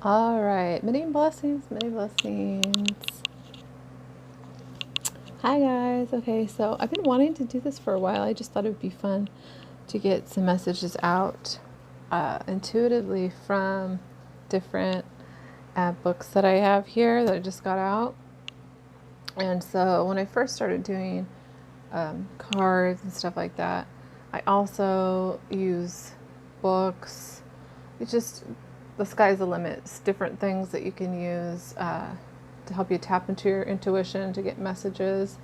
All right, many blessings, many blessings. Hi guys. Okay, so I've been wanting to do this for a while. I just thought it would be fun to get some messages out intuitively from different books that I have here that I just got out. And so when I first started doing cards and stuff like that, I also use books. It's just the sky's the limit. It's different things that you can use to help you tap into your intuition to get messages.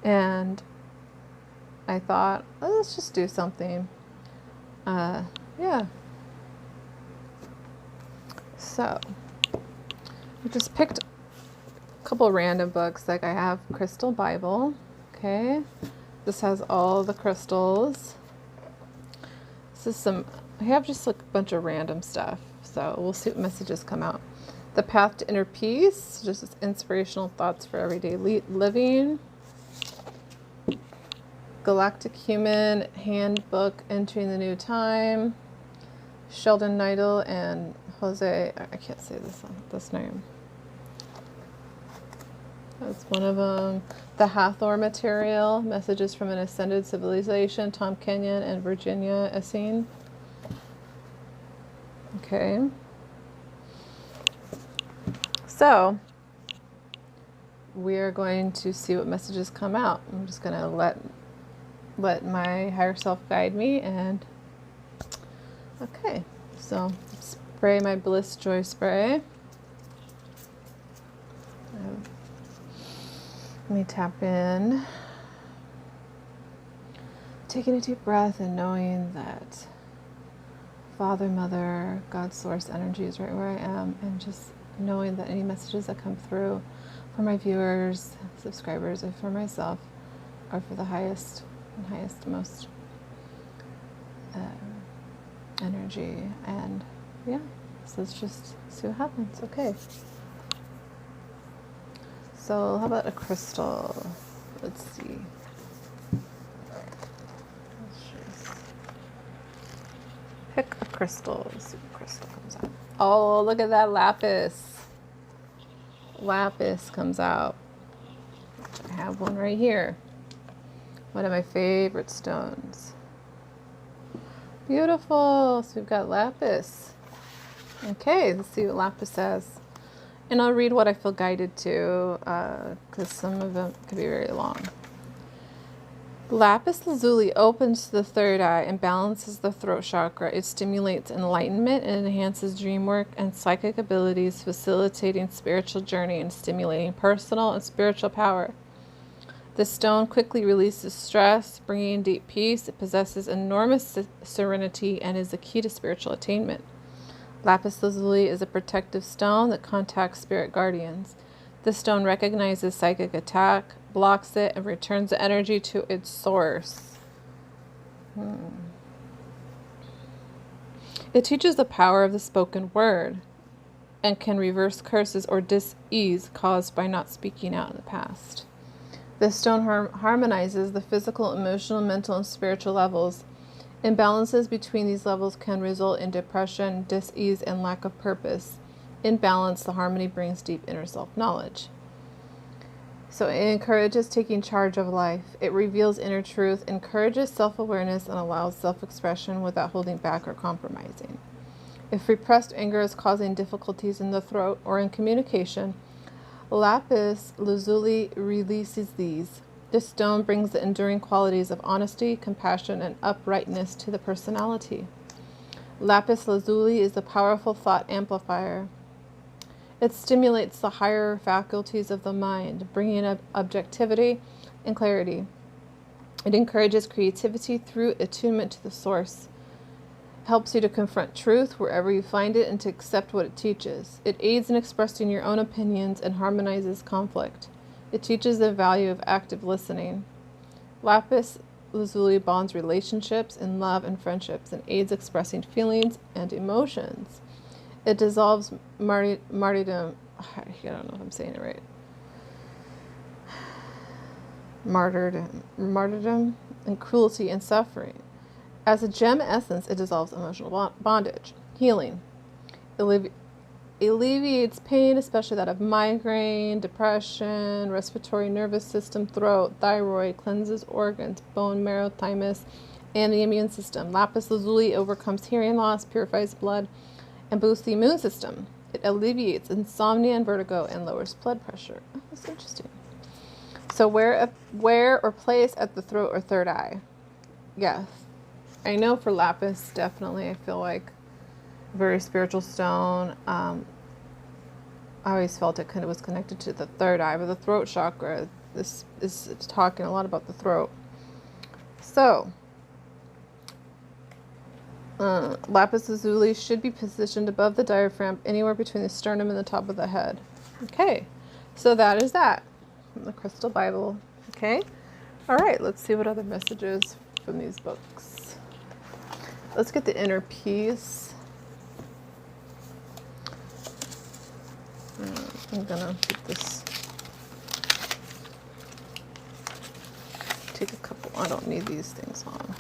And I thought, oh, let's just do something. Yeah. So I just picked a couple random books. Like I have Crystal Bible. Okay. This has all the crystals. This is I have just like a bunch of random stuff. So we'll see what messages come out. The Path to Inner Peace, just inspirational thoughts for everyday living. Galactic Human Handbook, Entering the New Time. Sheldon Neidl and Jose, I can't say this name. That's one of them. The Hathor Material, Messages from an Ascended Civilization, Tom Kenyon and Virginia Essene. Okay. So, we are going to see what messages come out. I'm just going to let my higher self guide me. And okay, so spray my Bliss Joy spray. Let me tap in. Taking a deep breath and knowing that Father, Mother, God, Source energy is right where I am, and just knowing that any messages that come through for my viewers, subscribers, or for myself are for the highest, most energy. And yeah, so let's just see what happens. Okay. So how about a crystal? Let's see. Pick a crystal. Let's see what crystal comes out. Oh, look at that lapis. Lapis comes out. I have one right here. One of my favorite stones. Beautiful. So we've got lapis. Okay, let's see what lapis says. And I'll read what I feel guided to, because some of them could be very long. Lapis lazuli opens the third eye and balances the throat chakra. It stimulates enlightenment and enhances dream work and psychic abilities, facilitating spiritual journey and stimulating personal and spiritual power. The stone quickly releases stress, bringing deep peace. It possesses enormous serenity and is the key to spiritual attainment. Lapis lazuli is a protective stone that contacts spirit guardians. The stone recognizes psychic attack, blocks it, and returns the energy to its source. It teaches the power of the spoken word and can reverse curses or dis-ease caused by not speaking out in the past. The stone harmonizes the physical, emotional, mental, and spiritual levels. Imbalances between these levels can result in depression, dis-ease, and lack of purpose. In balance, the harmony brings deep inner self-knowledge. So it encourages taking charge of life. It reveals inner truth, encourages self-awareness, and allows self-expression without holding back or compromising. If repressed anger is causing difficulties in the throat or in communication, lapis lazuli releases these. This stone brings the enduring qualities of honesty, compassion, and uprightness to the personality. Lapis lazuli is a powerful thought amplifier. It stimulates the higher faculties of the mind, bringing up objectivity and clarity. It encourages creativity through attunement to the source. It helps you to confront truth wherever you find it and to accept what it teaches. It aids in expressing your own opinions and harmonizes conflict. It teaches the value of active listening. Lapis lazuli bonds relationships in love and friendships and aids expressing feelings and emotions. It dissolves martyrdom. I don't know if I'm saying it right. Martyrdom and cruelty and suffering. As a gem essence, it dissolves emotional bondage, healing, alleviates pain, especially that of migraine, depression, respiratory, nervous system, throat, thyroid, cleanses organs, bone marrow, thymus, and the immune system. Lapis lazuli overcomes hearing loss, purifies blood, and boosts the immune system. It alleviates insomnia and vertigo and lowers blood pressure. Oh, that's interesting. So wear or place at the throat or third eye. Yes. I know for lapis, definitely, I feel like very spiritual stone. I always felt it was connected to the third eye, but the throat chakra, this is talking a lot about the throat. So, lapis lazuli should be positioned above the diaphragm, anywhere between the sternum and the top of the head. Okay, so that is that from the Crystal Bible. Okay, all right, let's see what other messages from these books. Let's get the inner peace. I'm gonna put this, take a couple, I don't need these things on.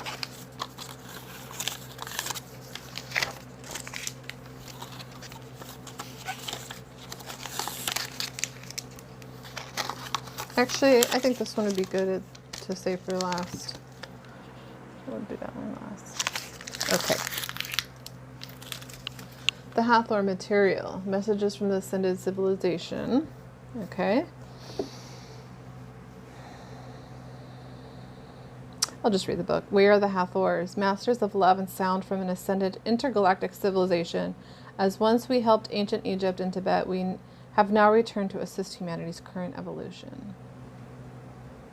Actually, I think this one would be good to save for last. What would be that one last? Okay. The Hathor material. Messages from the Ascended Civilization. Okay. I'll just read the book. We are the Hathors, masters of love and sound from an ascended intergalactic civilization. As once we helped ancient Egypt and Tibet, we have now returned to assist humanity's current evolution.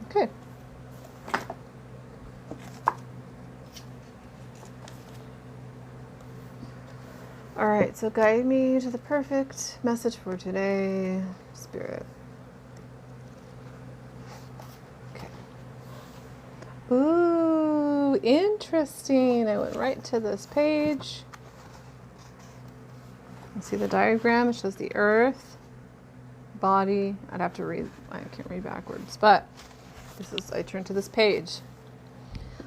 Okay. All right, so guide me to the perfect message for today, Spirit. Okay. Ooh, interesting. I went right to this page. You see the diagram? It shows the earth, body. I'd have to read. I can't read backwards, but I turned to this page.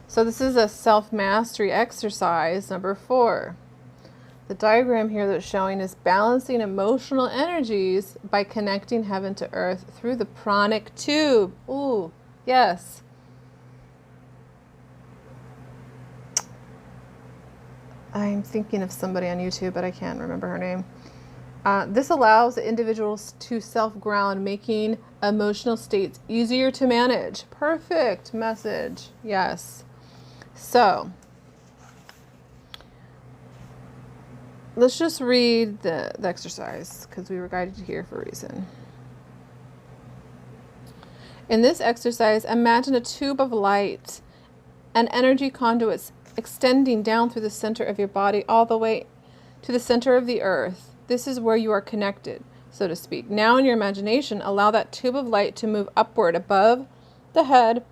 So this is a self-mastery exercise, number 4. The diagram here that's showing is balancing emotional energies by connecting heaven to earth through the pranic tube. Ooh, yes. I'm thinking of somebody on YouTube, but I can't remember her name. This allows individuals to self-ground, making emotional states easier to manage. Perfect message. Yes. So, let's just read the exercise, because we were guided here for a reason. In this exercise, imagine a tube of light and energy conduits extending down through the center of your body all the way to the center of the earth. This is where you are connected, so to speak. Now in your imagination, allow that tube of light to move upward above the head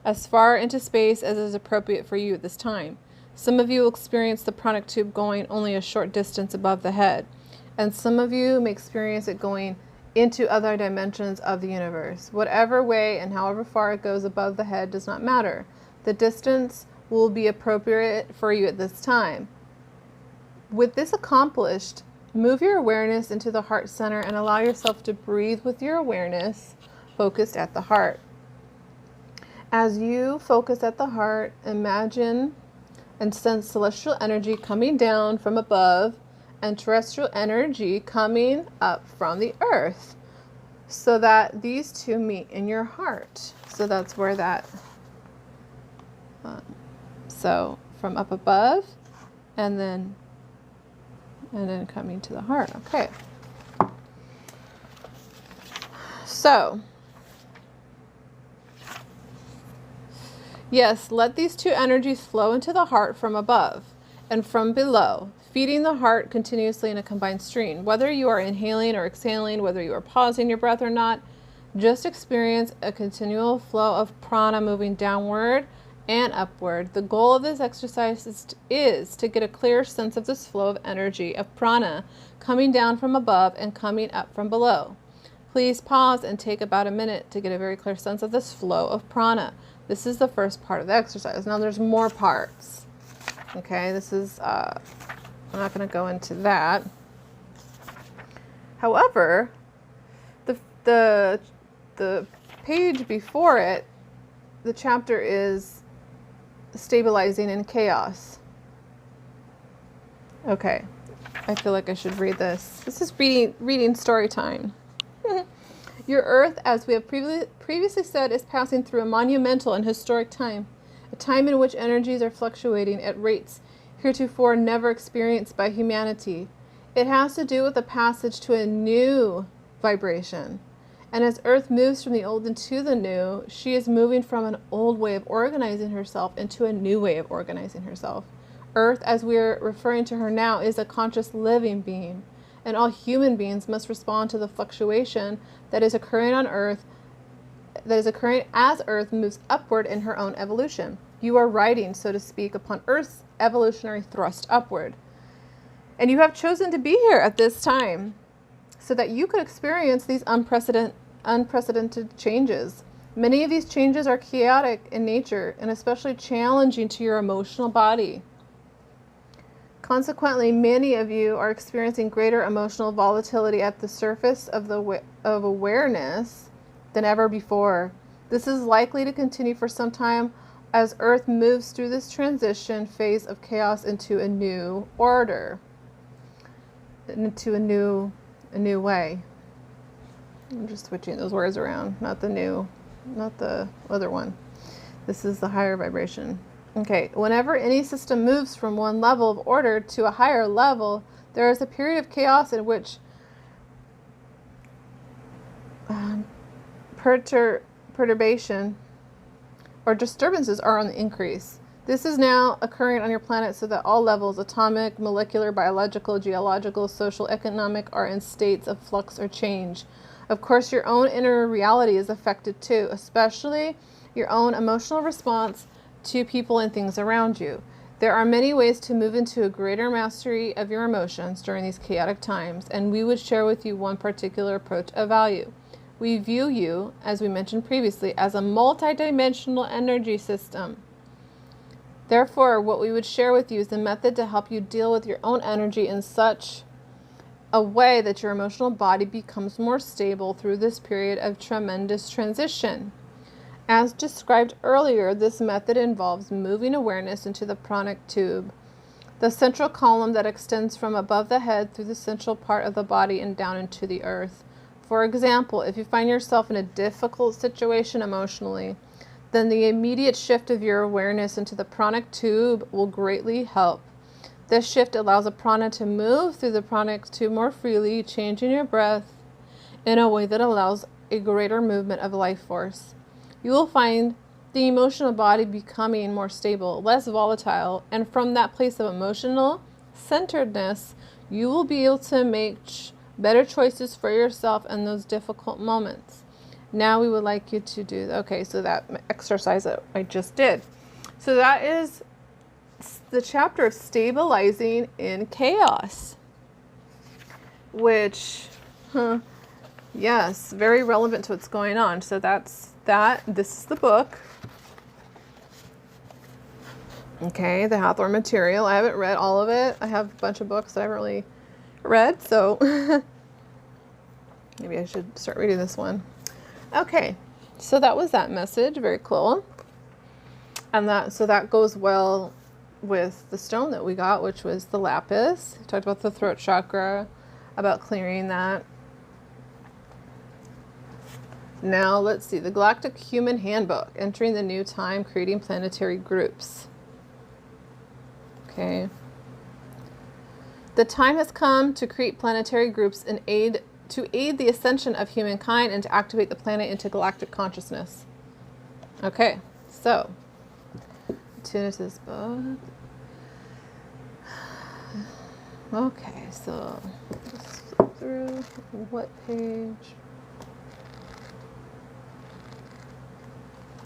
as far into space as is appropriate for you at this time. Some of you will experience the pranic tube going only a short distance above the head, and some of you may experience it going into other dimensions of the universe. Whatever way and however far it goes above the head does not matter. The distance will be appropriate for you at this time. With this accomplished, move your awareness into the heart center and allow yourself to breathe with your awareness focused at the heart. As you focus at the heart, imagine and sense celestial energy coming down from above and terrestrial energy coming up from the earth, so that these two meet in your heart. So that's where that, so from up above and then coming to the heart. Okay. So, yes, let these two energies flow into the heart from above and from below, feeding the heart continuously in a combined stream. Whether you are inhaling or exhaling, whether you are pausing your breath or not, just experience a continual flow of prana moving downward and upward. The goal of this exercise is to get a clear sense of this flow of energy of prana coming down from above and coming up from below. Please pause and take about a minute to get a very clear sense of this flow of prana. This is the first part of the exercise. Now there's more parts. Okay, this is, I'm not going to go into that. However, the page before it, the chapter is stabilizing in chaos. Okay, I feel like I should read this. This is reading story time. Your Earth, as we have previously said, is passing through a monumental and historic time, a time in which energies are fluctuating at rates heretofore never experienced by humanity. It has to do with the passage to a new vibration. And as Earth moves from the old into the new, she is moving from an old way of organizing herself into a new way of organizing herself. Earth, as we are referring to her now, is a conscious living being, and all human beings must respond to the fluctuation that is occurring on Earth, that is occurring as Earth moves upward in her own evolution. You are riding, so to speak, upon Earth's evolutionary thrust upward. And you have chosen to be here at this time so that you could experience these unprecedented changes. Many of these changes are chaotic in nature and especially challenging to your emotional body. Consequently, many of you are experiencing greater emotional volatility at the surface of awareness than ever before. This is likely to continue for some time as Earth moves through this transition phase of chaos into a new order, into a new way. I'm just switching those words around, not the other one. This is the higher vibration. Okay, whenever any system moves from one level of order to a higher level, there is a period of chaos in which perturbation or disturbances are on the increase. This is now occurring on your planet so that all levels, atomic, molecular, biological, geological, social, economic, are in states of flux or change. Of course, your own inner reality is affected too, especially your own emotional response to people and things around you. There are many ways to move into a greater mastery of your emotions during these chaotic times, and we would share with you one particular approach of value. We view you, as we mentioned previously, as a multidimensional energy system. Therefore, what we would share with you is a method to help you deal with your own energy in such a way that your emotional body becomes more stable through this period of tremendous transition. As described earlier, this method involves moving awareness into the pranic tube, the central column that extends from above the head through the central part of the body and down into the earth. For example, if you find yourself in a difficult situation emotionally, then the immediate shift of your awareness into the pranic tube will greatly help. This shift allows the prana to move through the pranic tube more freely, changing your breath in a way that allows a greater movement of life force. You will find the emotional body becoming more stable, less volatile, and from that place of emotional centeredness, you will be able to make better choices for yourself in those difficult moments. Now we would like you to do, so that exercise that I just did. So that is the chapter of stabilizing in chaos, which, yes, very relevant to what's going on. So that's that. This is the book. Okay, the Hawthorne material. I haven't read all of it. I have a bunch of books that I haven't really read, so maybe I should start reading this one. Okay, so that was that message. Very cool. And that goes well with the stone that we got, which was the lapis. We talked about the throat chakra, about clearing that. Now let's see, the Galactic Human Handbook, entering the new time, creating planetary groups. Okay. The time has come to create planetary groups to aid the ascension of humankind and to activate the planet into galactic consciousness. Okay, so tune into this book. Okay, so let's flip through what page?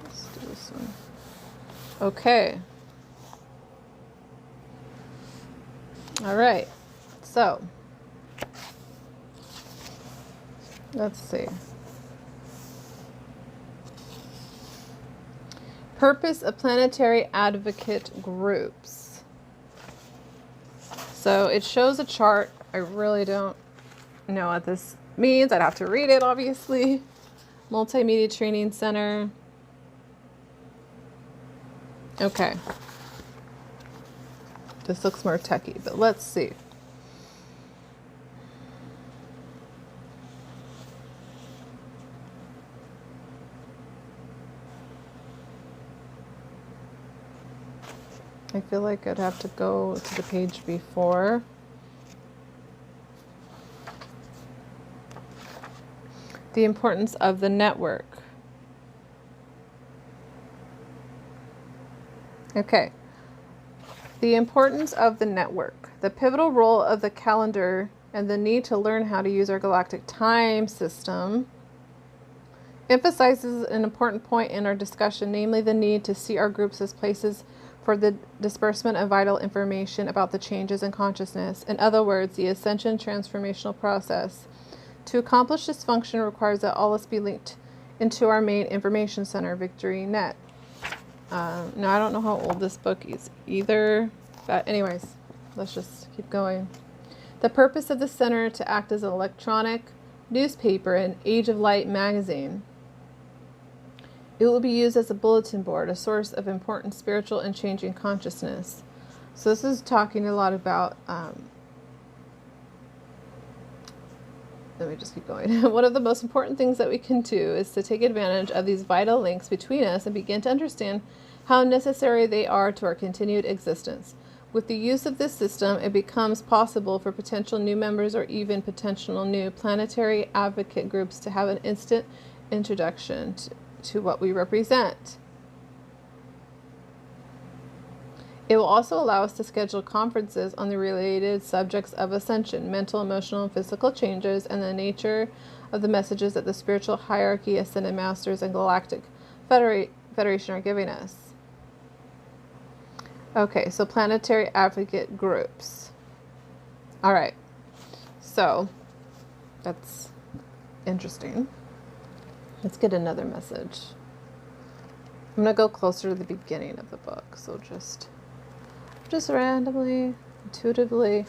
Let's do this one. Okay. All right. So let's see. Purpose of planetary advocate groups. So it shows a chart. I really don't know what this means. I'd have to read it, obviously. Multimedia Training Center. Okay. This looks more techy, but let's see. I feel like I'd have to go to the page before. The importance of the network. Okay. The importance of the network. The pivotal role of the calendar and the need to learn how to use our galactic time system emphasizes an important point in our discussion, namely the need to see our groups as places for the disbursement of vital information about the changes in consciousness. In other words, the ascension transformational process. To accomplish this function requires that all of us be linked into our main information center, Victory Net. Now, I don't know how old this book is either, but anyways, let's just keep going. The purpose of the center to act as an electronic newspaper and Age of Light magazine. It will be used as a bulletin board, a source of important spiritual and changing consciousness. So this is talking a lot about, let me just keep going. One of the most important things that we can do is to take advantage of these vital links between us and begin to understand how necessary they are to our continued existence. With the use of this system, it becomes possible for potential new members or even potential new planetary advocate groups to have an instant introduction to what we represent. It will also allow us to schedule conferences on the related subjects of ascension, mental, emotional, and physical changes, and the nature of the messages that the spiritual hierarchy, ascended masters, and galactic federation are giving us. Okay, so planetary advocate groups. All right, so that's interesting. Let's get another message. I'm going to go closer to the beginning of the book, so just randomly, intuitively.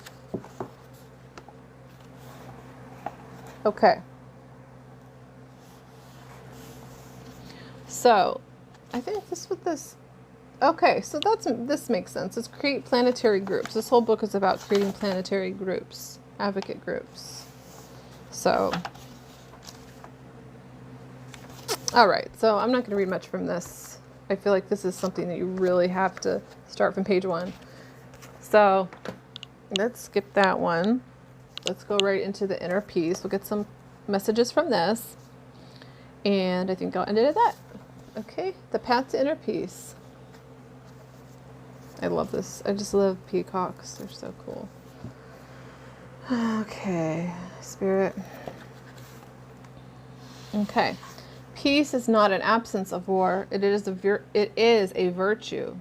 Okay. So, I think this. Okay, so this makes sense. It's create planetary groups. This whole book is about creating planetary groups, advocate groups. So, all right. So I'm not going to read much from this. I feel like this is something that you really have to start from page 1. So let's skip that one. Let's go right into the inner peace. We'll get some messages from this. And I think I'll end it at that. Okay, the path to inner peace. I love this. I just love peacocks. They're so cool. Okay, Spirit. Okay. Peace is not an absence of war. It is a virtue.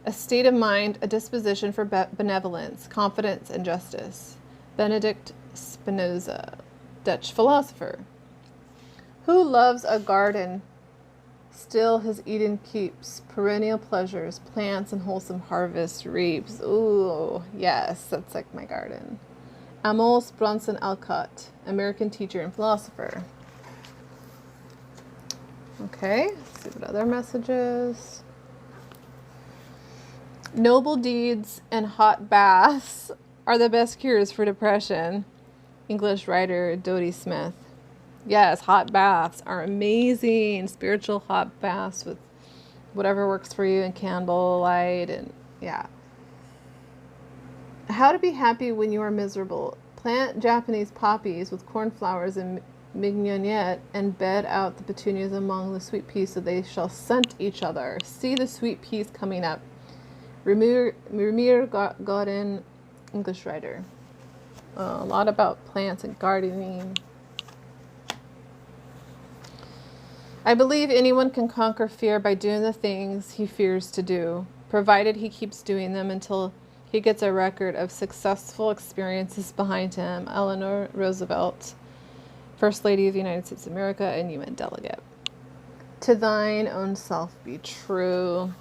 A state of mind, a disposition for benevolence, confidence, and justice. Benedict Spinoza, Dutch philosopher. Who loves a garden? Still his Eden keeps, perennial pleasures, plants and wholesome harvest reaps. Ooh, yes, that's like my garden. Amos Bronson Alcott, American teacher and philosopher. Okay, let's see what other messages. Noble deeds and hot baths are the best cures for depression. English writer Dodie Smith. Yes, hot baths are amazing. Spiritual hot baths with whatever works for you and candlelight and yeah. How to be happy when you are miserable. Plant Japanese poppies with cornflowers and mignonette and bed out the petunias among the sweet peas so they shall scent each other. See the sweet peas coming up. Ramir Godin, English writer. A lot about plants and gardening. I believe anyone can conquer fear by doing the things he fears to do, provided he keeps doing them until he gets a record of successful experiences behind him. Eleanor Roosevelt, First Lady of the United States of America and UN delegate. To thine own self be true.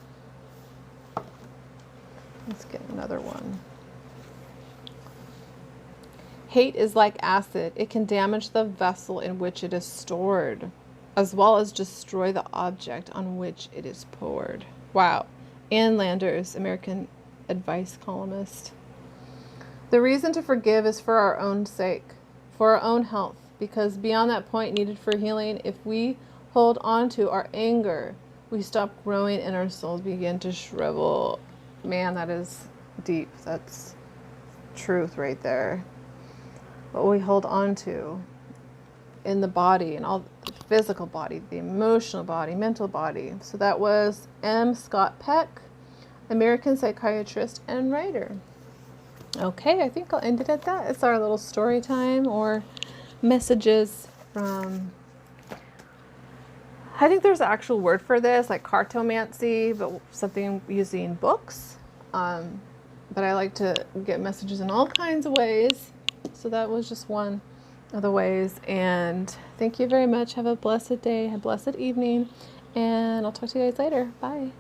Let's get another one. Hate is like acid. It can damage the vessel in which it is stored, as well as destroy the object on which it is poured. Wow. Ann Landers, American Advice columnist. The reason to forgive is for our own sake, for our own health, because beyond that point needed for healing, if we hold on to our anger, we stop growing and our souls begin to shrivel. Man, that is deep. That's truth right there. What we hold on to in the body, and all the physical body, the emotional body, mental body. So that was M. Scott Peck, American psychiatrist and writer. Okay, I think I'll end it at that. It's our little story time or messages from, I think there's an actual word for this, like cartomancy, but something using books. But I like to get messages in all kinds of ways. So that was just one of the ways. And thank you very much. Have a blessed day, a blessed evening. And I'll talk to you guys later. Bye.